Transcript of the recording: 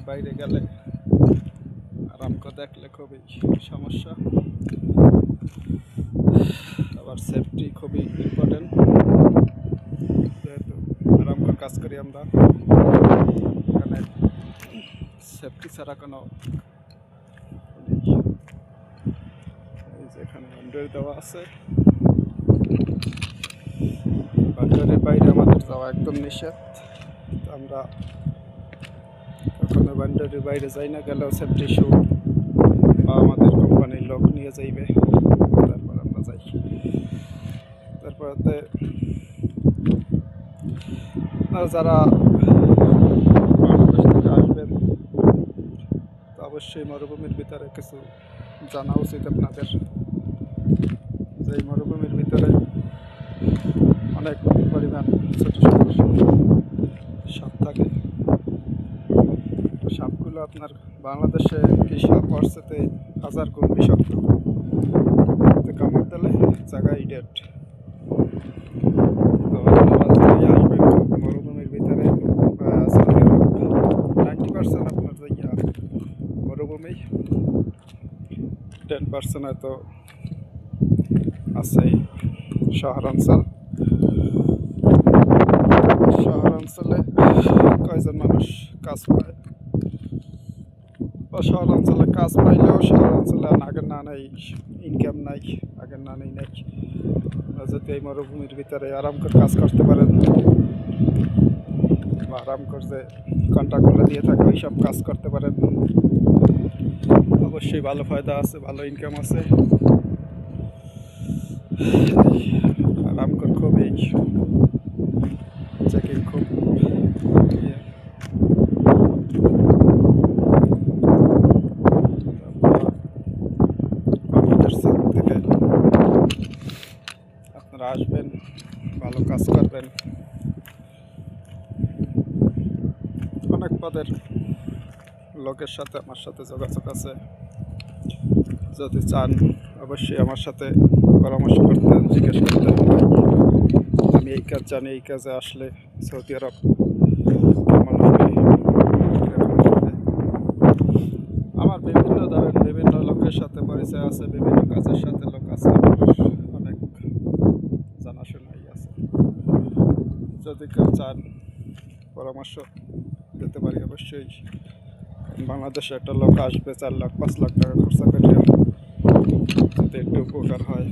বাইরে গেলে আরামকো দেখলে খুবই সমস্যা। আবার সেফটি খুবই ইম্পর্টেন্ট, যেহেতু আরামকোর কাজ করি আমরা। এখানে সেফটি ছাড়া কোনো এই যে এখানে বাউন্ডারি দেওয়া আছে, বাউন্ডারির বাইরে আমাদের যাওয়া একদম নিষেধ। আমরা কখনো বাউন্ডারির বাইরে যাই না, গেলেও সেফটি শু বা আমাদের কোম্পানির লোক নিয়ে যাইবে, তারপর আমরা যাই। তারপরে যারা বাংলাদেশ থেকে আসবেন তো অবশ্যই মরুভূমির ভিতরে কিছু জানা উচিত আপনাদের, যে এই মরুভূমির ভিতরে অনেক পরিমাণ ছোট ছোট সাপ থাকে। সাপগুলো আপনার বাংলাদেশে কি সাপ পড়ছেতে 1000 গুণ বিষাক্ত, কামড় দিলে জায়গায় ডেট। তো আপনারা আসবেন মরুভূমির ভিতরে, সৌদি আরব 90% আপনার জায়গা মরুভূমি, 10% হয়তো আছে শহরাঞ্চল। শহরাঞ্চলে কয়জন মানুষ কাজ পায়, বা শহরাঞ্চলে কাজ পাইলেও শহরাঞ্চলে আগের না নেই ইনকাম নাই, আগের না নেই নাই। যদি এই মরুভূমির ভিতরে আরাম করে কাজ করতে পারেন বা আরাম করে যে কন্ট্রাক্টগুলো দিয়ে থাকে ওই সব কাজ করতে পারেন, অবশ্যই ভালো ফায়দা আছে, ভালো ইনকাম আছে। আরাম করে খুবই চেকিং খুব থেকে আপনারা আসবেন, ভালো কাজ করবেন। অনেক পদের লোকের সাথে আমার সাথে যোগাযোগ আছে, যদি চান অবশ্যই আমার সাথে পরামর্শ করতেন, জিজ্ঞেস করতেন আমি এই কাজ জানি, এই কাজে আসলে সৌদি আরব কেমন হবে। আমার বিভিন্ন লোকের সাথে পরিচয় আছে, বিভিন্ন কাজের সাথে লোক আছে, অনেক জানাশোনাই আছে। যদি কেউ চান পরামর্শ দিতে পারি অবশ্যই। বাংলাদেশে একটা লোক আসবে 4 লাখ 5 লাখ টাকা খরচা করে, যাতে একটু উপকার হয়।